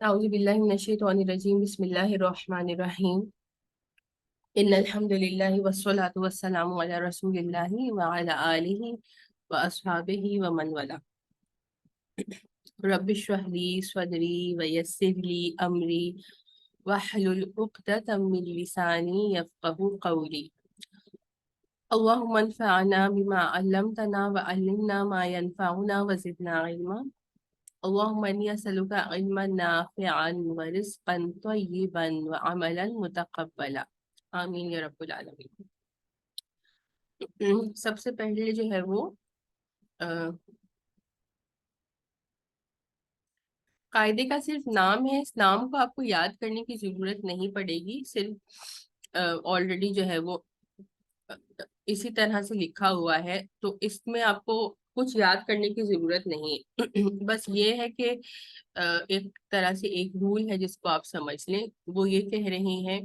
أعوذ بالله من الشيطان الرجيم بسم الله الرحمن الرحيم إن الحمد لله والصلاة والسلام على رسول الله وعلى آله وأصحابه ومن والاه رب اشرح لي صدري ويسر لي أمري واحلل عقدة من لساني يفقه قولي اللهم انفعنا بما علمتنا وعلمنا ما ينفعنا وزدنا علما اللهم إني أسألك علما نافعا ورزقا طيبا وعملا متقبلا آمین یا رب العالمین۔ سب سے پہلے جو ہے وہ قاعدے کا صرف نام ہے، اس نام کو آپ کو یاد کرنے کی ضرورت نہیں پڑے گی، صرف آلریڈی جو ہے وہ اسی طرح سے لکھا ہوا ہے، تو اس میں آپ کو کچھ یاد کرنے کی ضرورت نہیں بس یہ ہے کہ ایک طرح سے ایک رول ہے جس کو آپ سمجھ لیں، وہ یہ کہہ رہے ہیں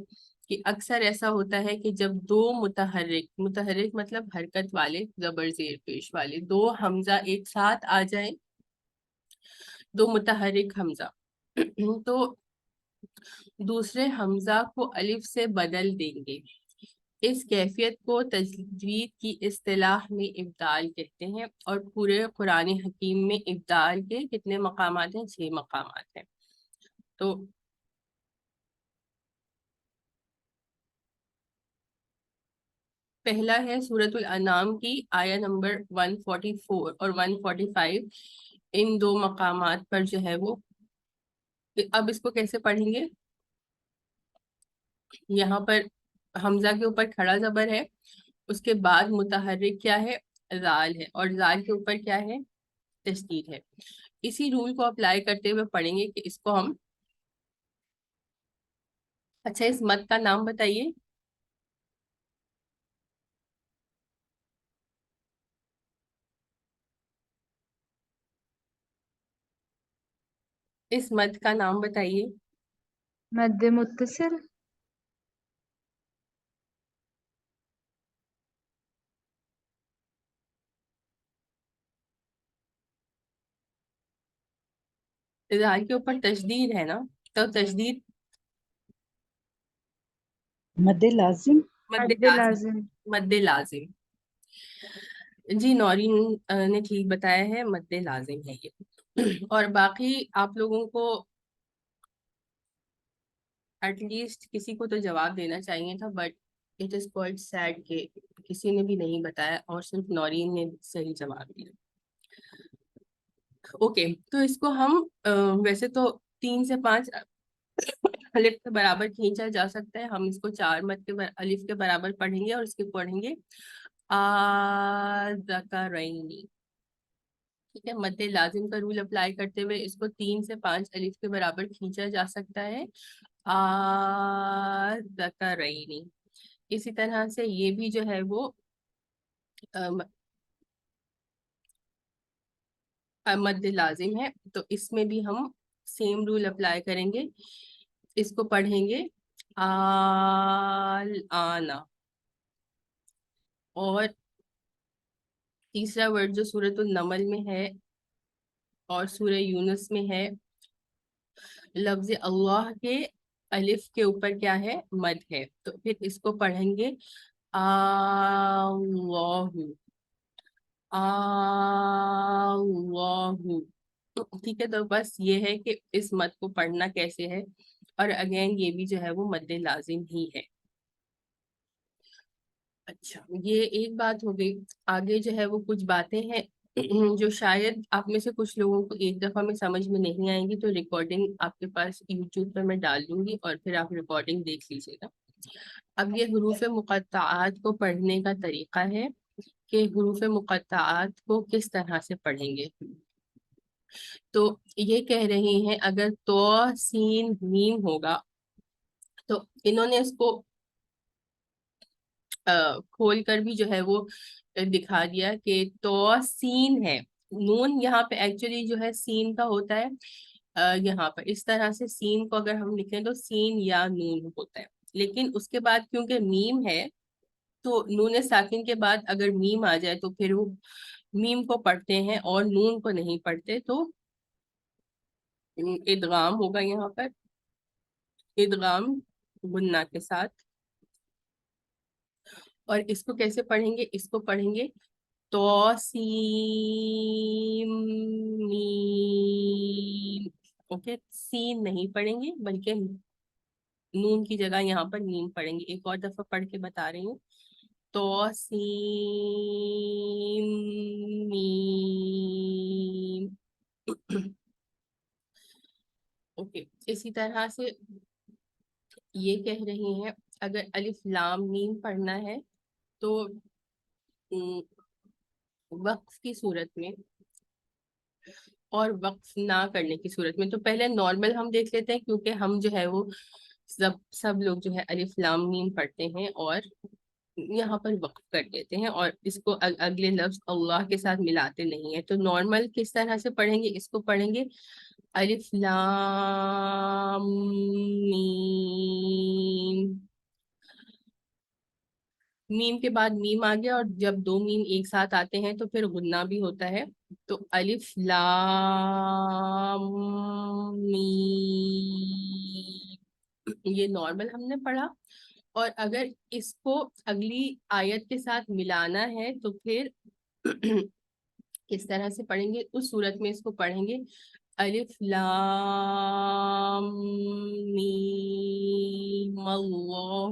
کہ اکثر ایسا ہوتا ہے کہ جب دو متحرک مطلب حرکت والے زبر زیر پیش والے دو حمزہ ایک ساتھ آ جائیں، دو متحرک حمزہ تو دوسرے حمزہ کو الف سے بدل دیں گے، اس کیفیت کو تجوید کی اصطلاح میں ابدال کہتے ہیں، اور پورے قرآن حکیم میں ابدال کے کتنے مقامات ہیں؟ 6 مقامات ہیں۔ تو پہلا ہے سورۃ الانعام کی آیہ نمبر 144 اور 145، ان دو مقامات پر جو ہے وہ اب اس کو کیسے پڑھیں گے؟ یہاں پر حمزہ کے اوپر کھڑا زبر ہے، اس کے بعد متحرک کیا ہے؟ زال ہے، اور زال کے اوپر کیا ہے؟ تشدید ہے۔ اسی رول کو اپلائی کرتے ہوئے پڑھیں گے کہ اس کو ہم اچھا اس مد کا نام بتائیے۔ اس مد کا نام بتائیے۔ مد متصل۔ زال کے اوپر تشدید ہے نا، تو تشدید مد لازم۔ مد مد لازم، لازم۔ مد لازم جی نورین نے ٹھیک بتایا ہے، مد لازم ہے یہ۔ اور باقی آپ لوگوں کو ایٹ لیسٹ کسی کو تو جواب دینا چاہیے تھا، but it is quite sad کہ کسی نے بھی نہیں بتایا اور صرف نورین نے صحیح جواب دیا۔ اوکے، تو اس کو ہم ویسے تو 3 سے 5 الف کے برابر کھینچا جا سکتا ہے، ہم اس کو 4 مد کے الف کے برابر پڑھیں گے، اور اس کے پڑھیں گے ذکرینی، ٹھیک ہے۔ مد لازم کا رول اپلائی کرتے ہوئے اس کو 3 سے 5 الف کے برابر کھینچا جا سکتا ہے، ذکرینی۔ اسی طرح سے یہ بھی جو ہے وہ مد لازم ہے، تو اس میں بھی ہم سیم رول اپلائی کریں گے، اس کو پڑھیں گے آنا۔ اور تیسرا ورڈ جو سورۃ النمل میں ہے اور سورہ یونس میں ہے، لفظ اللہ کے الف کے اوپر کیا ہے؟ مد ہے، تو پھر اس کو پڑھیں گے اللہ، اللہ، ٹھیک ہے۔ تو بس یہ ہے کہ اس مد کو پڑھنا کیسے ہے، اور اگین یہ بھی جو ہے وہ مد لازم ہی ہے۔ اچھا، یہ ایک بات ہو گئی۔ آگے جو ہے وہ کچھ باتیں ہیں جو شاید آپ میں سے کچھ لوگوں کو ایک دفعہ میں سمجھ میں نہیں آئیں گی، تو ریکارڈنگ آپ کے پاس یوٹیوب پر میں ڈال دوں گی، اور پھر آپ ریکارڈنگ دیکھ لیجیے گا۔ اب یہ حروف مقطعات کو پڑھنے کا طریقہ ہے کہ حروف مقطعات کو کس طرح سے پڑھیں گے۔ تو یہ کہہ رہے ہیں اگر تو سین میم ہوگا، تو انہوں نے اس کو کھول کر بھی جو ہے وہ دکھا دیا کہ تو سین ہے، نون یہاں پہ ایکچولی جو ہے سین کا ہوتا ہے، یہاں پر اس طرح سے سین کو اگر ہم لکھیں تو سین یا نون ہوتا ہے، لیکن اس کے بعد کیونکہ میم ہے تو نون ساکن کے بعد اگر میم آ جائے تو پھر وہ میم کو پڑھتے ہیں اور نون کو نہیں پڑھتے، تو ادغام ہوگا یہاں پر، ادغام غنہ کے ساتھ. اور اس کو کیسے پڑھیں گے؟ اس کو پڑھیں گے توسیم میم. اوکے، سین نہیں پڑھیں گے بلکہ نون کی جگہ یہاں پر میم پڑھیں گے. ایک اور دفعہ پڑھ کے بتا رہی ہوں. توسیم میم. اوکے، اسی طرح سے یہ کہہ رہی ہیں اگر الف لام میم پڑھنا ہے تو وقف کی صورت میں اور وقف نہ کرنے کی صورت میں. تو پہلے نارمل ہم دیکھ لیتے ہیں کیونکہ ہم جو ہے وہ سب لوگ جو ہے الف لام میم پڑھتے ہیں اور یہاں پر وقف کر دیتے ہیں اور اس کو اگلے لفظ اللہ کے ساتھ ملاتے نہیں ہیں. تو نارمل کس طرح سے پڑھیں گے؟ اس کو پڑھیں گے الف لام میم. میم کے بعد میم آ گیا اور جب دو میم ایک ساتھ آتے ہیں تو پھر غنہ بھی ہوتا ہے. تو الف لام میم، یہ نارمل ہم نے پڑھا. اور اگر اس کو اگلی آیت کے ساتھ ملانا ہے تو پھر کس طرح سے پڑھیں گے؟ اس صورت میں اس کو پڑھیں گے الف لام میم اللہ.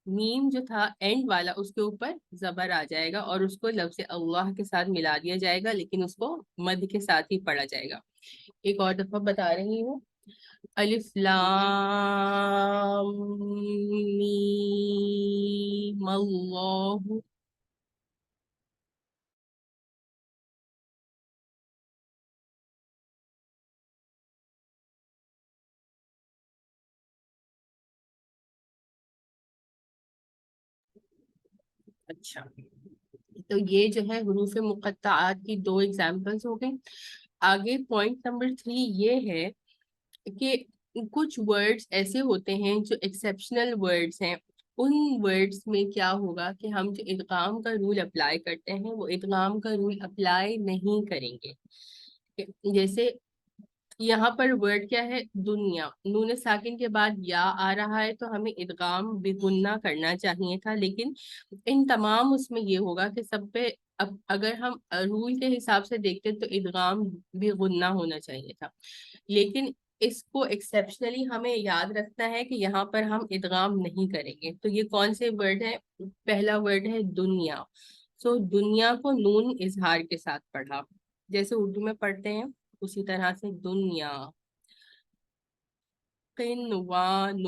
میم جو تھا اینڈ والا اس کے اوپر زبر آ جائے گا اور اس کو لفظ اللہ کے ساتھ ملا دیا جائے گا، لیکن اس کو مد کے ساتھ ہی پڑھا جائے گا. ایک اور دفعہ بتا رہی ہوں. الف لام میم اللہ. اچھا، تو یہ جو ہے حروف مقطعات کی دو ایگزامپلس ہو گئی. آگے پوائنٹ نمبر 3 یہ ہے کہ کچھ ورڈز ایسے ہوتے ہیں جو ایکسیپشنل ورڈز ہیں. ان ورڈز میں کیا ہوگا کہ ہم جو ادغام کا رول اپلائی کرتے ہیں وہ ادغام کا رول اپلائی نہیں کریں گے. جیسے یہاں پر ورڈ کیا ہے؟ دنیا. نون ساکن کے بعد یا آ رہا ہے تو ہمیں ادغام بغنہ کرنا چاہیے تھا، لیکن ان تمام اس میں یہ ہوگا کہ سب پہ اب اگر ہم رول کے حساب سے دیکھتے تو ادغام بغنہ ہونا چاہیے تھا. لیکن اس کو ایکسیپشنلی ہمیں یاد رکھنا ہے کہ یہاں پر ہم ادغام نہیں کریں گے. تو یہ کون سے ورڈ ہے؟ پہلا ورڈ ہے دنیا. سو دنیا کو نون اظہار کے ساتھ پڑھا جیسے اردو میں پڑھتے ہیں اسی طرح سے دنیا. قنوان،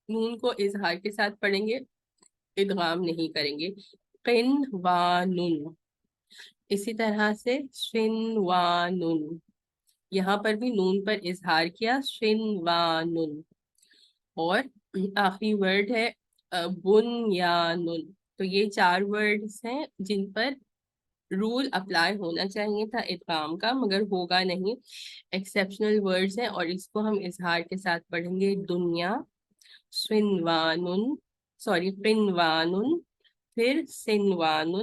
نون کو اظہار کے ساتھ پڑھیں گے، ادغام نہیں کریں گے. قنوان. اسی طرح سے شنوان، یہاں پر بھی نون پر اظہار کیا شنوان. اور آخری ورڈ ہے بنیان. تو یہ 4 ورڈز ہیں جن پر رول اپلائی ہونا چاہیے تھا ادغام کا مگر ہوگا نہیں. ایکسیپشنل ورڈز ہیں اور اس کو ہم اظہار کے ساتھ پڑھیں گے دنیا، سنوان، سوری قنوان، پھر سنوان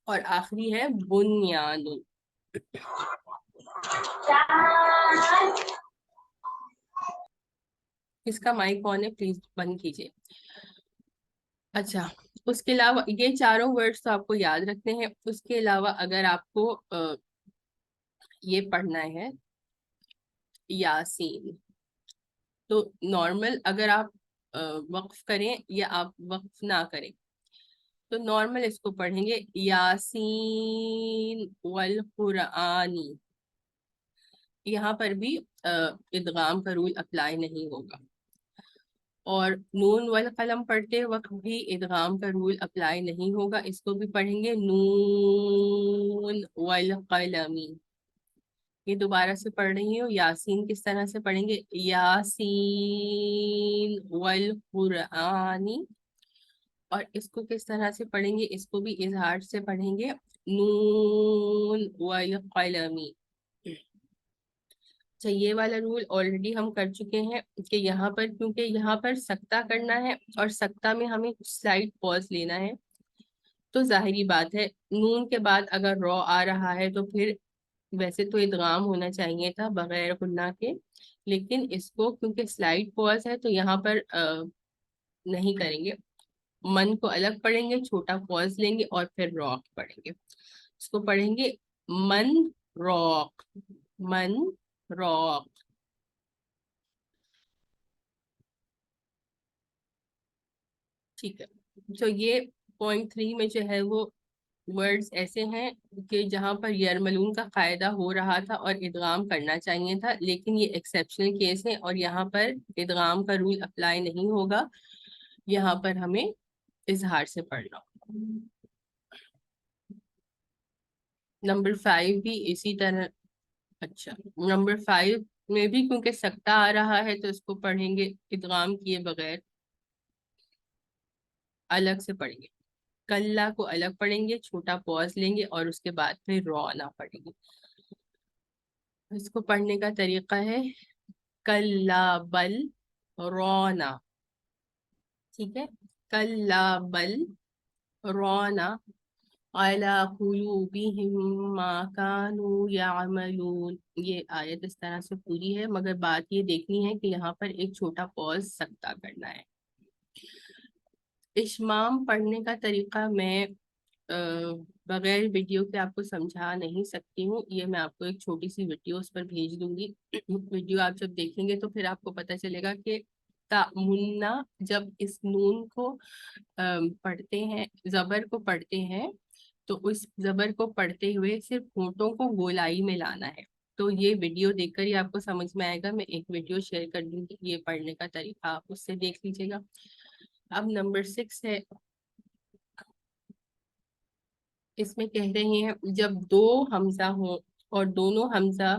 اور آخری ہے بنیان. اس کا مائک آن ہے، پلیز بند کیجیے. اچھا، اس کے علاوہ یہ چاروں ورڈز تو آپ کو یاد رکھنے ہیں. اس کے علاوہ اگر آپ کو یہ پڑھنا ہے یاسین، تو نارمل اگر آپ وقف کریں یا آپ وقف نہ کریں تو نارمل اس کو پڑھیں گے یاسین والقرآنی. یہاں پر بھی ادغام کا رول اپلائی نہیں ہوگا. اور نون والقلم پڑھتے وقت بھی ادغام کا رول اپلائی نہیں ہوگا. اس کو بھی پڑھیں گے نون والقلمی. یہ دوبارہ سے پڑھ رہی ہوں. یاسین کس طرح سے پڑھیں گے؟ یاسین والقرآنی. اور اس کو کس طرح سے پڑھیں گے؟ اس کو بھی اظہار سے پڑھیں گے نون والقلمی. اچھا، یہ والا رول آلریڈی ہم کر چکے ہیں کہ یہاں پر کیونکہ یہاں پر سکتہ کرنا ہے اور سکتہ میں ہمیں سلائڈ پاز لینا ہے تو ظاہری بات ہے نون کے بعد اگر رو آ رہا ہے تو پھر ویسے تو ادغام ہونا چاہیے تھا بغیر غنہ کے، لیکن اس کو کیونکہ سلائڈ پاز ہے تو یہاں پر نہیں کریں گے. من کو الگ پڑھیں گے، چھوٹا پاز لیں گے اور پھر راک پڑھیں گے. اس کو پڑھیں گے من راک، من راک. ٹھیک ہے. تو یہ .3 میں جو ہے وہ ورڈز ایسے ہیں کہ جہاں پر یرملون کا قاعدہ ہو رہا تھا اور ادغام کرنا چاہیے تھا، لیکن یہ ایکسیپشنل کیس ہے اور یہاں پر ادغام کا رول اپلائی نہیں ہوگا. یہاں پر ہمیں اظہار سے پڑھنا. نمبر 5 بھی اسی طرح. اچھا، نمبر 5 میں بھی کیونکہ سکتہ آ رہا ہے تو اس کو پڑھیں گے ادغام کیے بغیر، الگ سے پڑھیں گے. کلا کو الگ پڑھیں گے، چھوٹا پاز لیں گے اور اس کے بعد پھر رونا پڑھیں گے. اس کو پڑھنے کا طریقہ ہے کلا بل رونا. ٹھیک ہے، کلا بل رونا علی قلوبہم ما کانوا یعملون. یہ آیت اس طرح سے پوری ہے، مگر بات یہ دیکھنی ہے کہ یہاں پر ایک چھوٹا پاز سکتہ کرنا ہے. اشمام پڑھنے کا طریقہ میں بغیر ویڈیو کے آپ کو سمجھا نہیں سکتی ہوں. یہ میں آپ کو ایک چھوٹی سی ویڈیو اس پر بھیج دوں گی. ویڈیو آپ جب دیکھیں گے تو پھر آپ کو پتہ چلے گا کہ تأمنا جب اس نون کو پڑھتے ہیں، زبر کو پڑھتے ہیں، تو اس زبر کو پڑھتے ہوئے صرف ہونٹوں کو گولائی میں لانا ہے. تو یہ ویڈیو دیکھ کر ہی آپ کو سمجھ میں آئے گا. میں ایک ویڈیو شیئر کر دوں گی یہ پڑھنے کا طریقہ، آپ اس سے دیکھ لیجیے گا. اب نمبر 6 ہے. اس میں کہہ رہے ہیں جب دو حمزہ ہوں اور دونوں حمزہ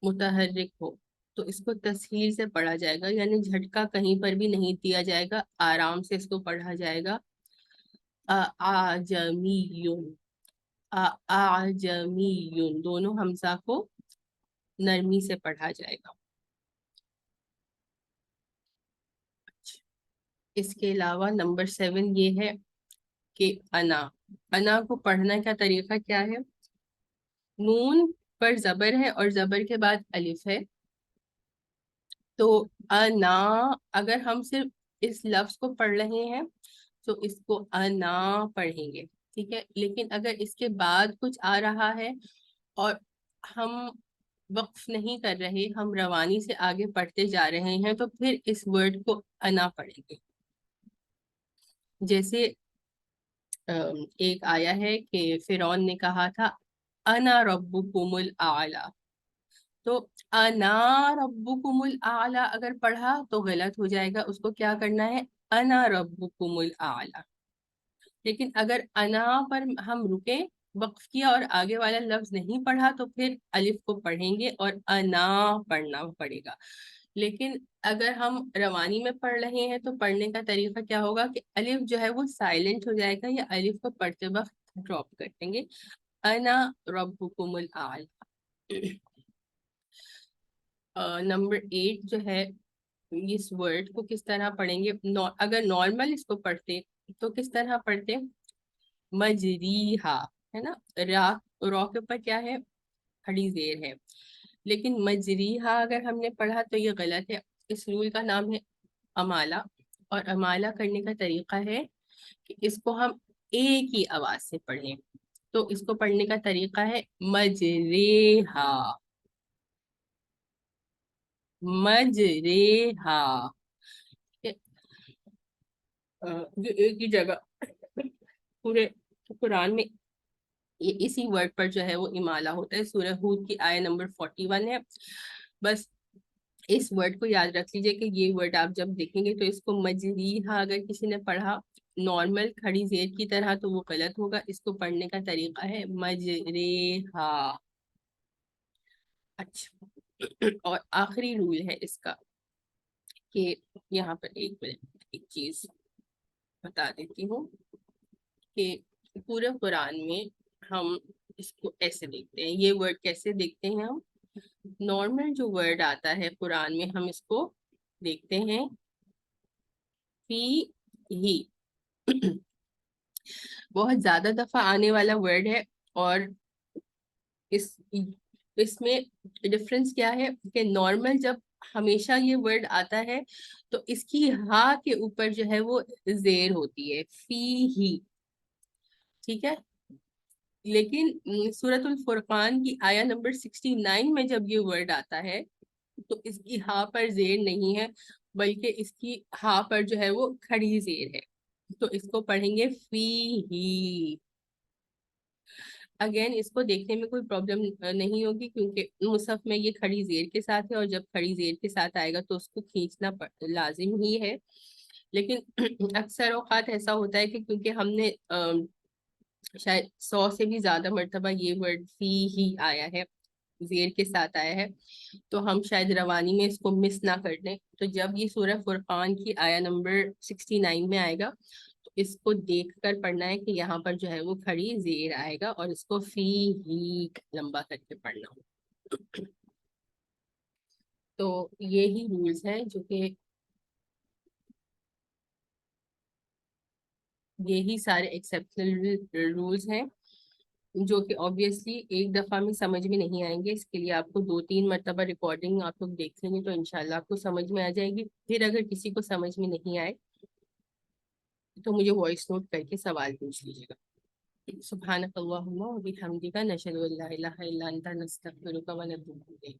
متحرک ہو تو اس کو تسہیل سے پڑھا جائے گا، یعنی جھٹکا کہیں پر بھی نہیں دیا جائے گا، آرام سے اس کو پڑھا جائے گا. اعجمیون، اعجمیون، دونوں حمزہ کو نرمی سے پڑھا جائے گا. اس کے علاوہ نمبر 7 یہ ہے کہ انا کو پڑھنے کا طریقہ کیا ہے. نون پر زبر ہے اور زبر کے بعد الف ہے، تو انا اگر ہم صرف اس لفظ کو پڑھ رہے ہیں تو اس کو انا پڑھیں گے. ٹھیک ہے، لیکن اگر اس کے بعد کچھ آ رہا ہے اور ہم وقف نہیں کر رہے، ہم روانی سے آگے پڑھتے جا رہے ہیں، تو پھر اس ورڈ کو انا پڑھیں گے. جیسے ایک آیا ہے کہ فرعون نے کہا تھا انا ربکم الاعلی، تو انا ربکم الاعلی اگر پڑھا تو غلط ہو جائے گا. اس کو کیا کرنا ہے، انا ربکم الاعلی. لیکن اگر انا پر ہم رکے، وقف کیا اور آگے والا لفظ نہیں پڑھا تو پھر الف کو پڑھیں گے اور انا پڑھنا پڑے گا. لیکن اگر ہم روانی میں پڑھ رہے ہیں تو پڑھنے کا طریقہ کیا ہوگا کہ الف جو ہے وہ سائلنٹ ہو جائے گا، یا الف کو پڑھتے وقت ڈراپ کر دیں گے. انا ربکم الاعلی. نمبر 8 جو ہے، اس ورڈ کو کس طرح پڑھیں گے. اگر نارمل اس کو پڑھتے تو کس طرح پڑھتے، مجریہا ہے نا، را کے اوپر کیا ہے، کھڑی زیر ہے. لیکن مجریہا اگر ہم نے پڑھا تو یہ غلط ہے. اس رول کا نام ہے امالہ، اور امالہ کرنے کا طریقہ ہے کہ اس کو ہم ایک ہی آواز سے پڑھیں. تو اس کو پڑھنے کا طریقہ ہے مجریہا، مجریہا. جو ایک ہی جگہ پورے قرآن میں یہ اسی ورڈ پر جو ہے وہ امالہ ہوتا ہے. سورہ ہود کی آیت نمبر 41 ہے. بس اس ورڈ کو یاد رکھ لیجئے کہ یہ ورڈ آپ جب دیکھیں گے تو اس کو مجریہا اگر کسی نے پڑھا نارمل کھڑی زیر کی طرح تو وہ غلط ہوگا. اس کو پڑھنے کا طریقہ ہے مجریہا. اچھا، اور آخری رول ہے اس کا کہ یہاں پر ایک چیز بتا دیتی ہوں کہ پورے قرآن میں ہم اس کو ایسے دیکھتے ہیں. یہ ورڈ کیسے دیکھتے ہیں ہم، نارمل جو ورڈ آتا ہے قرآن میں ہم اس کو دیکھتے ہیں فی ہی. بہت زیادہ دفعہ آنے والا ورڈ ہے اور اس میں ڈفرنس کیا ہے کہ نارمل جب ہمیشہ یہ ورڈ آتا ہے تو اس کی ہا کے اوپر جو ہے وہ زیر ہوتی ہے، فی ہی، ٹھیک ہے. لیکن سورۃ الفرقان کی آیا نمبر 69 میں جب یہ ورڈ آتا ہے تو اس کی ہا پر زیر نہیں ہے، بلکہ اس کی ہا پر جو ہے وہ کھڑی زیر ہے، تو اس کو پڑھیں گے فی ہی. اگین اس کو دیکھنے میں کوئی پرابلم نہیں ہوگی کیونکہ مصحف میں یہ کھڑی زیر کے ساتھ ہے، اور جب کھڑی زیر کے ساتھ آئے گا تو اس کو کھینچنا لازم ہی ہے. لیکن اکثر اوقات ایسا ہوتا ہے کہ کیونکہ ہم نے شاید 100 سے بھی زیادہ مرتبہ یہ ورڈ فی ہی آیا ہے، زیر کے ساتھ آیا ہے، تو ہم شاید روانی میں اس کو مس نہ کر دیں. تو جب یہ سورہ فرقان کی آیا نمبر 69 میں آئے گا تو اس کو دیکھ کر پڑھنا ہے کہ یہاں پر جو ہے وہ کھڑی زیر آئے گا، اور اس کو فی ہی لمبا کر کے پڑھنا ہو. تو یہی رولز ہیں یہی سارے ایکسیپشنل رولز ہیں جو کہ آبویسلی ایک دفعہ میں سمجھ میں نہیں آئیں گے. اس کے لیے آپ کو 2-3 مرتبہ ریکارڈنگ آپ لوگ دیکھ لیں گے تو انشاءاللہ آپ کو سمجھ میں آ جائے گی. پھر اگر کسی کو سمجھ میں نہیں آئے تو مجھے وائس نوٹ کر کے سوال پوچھ لیجیے گا. سبحانک اللہم و بحمدک، نشہد ان لا الہ الا انت، نستغفرک و نتوب الیک.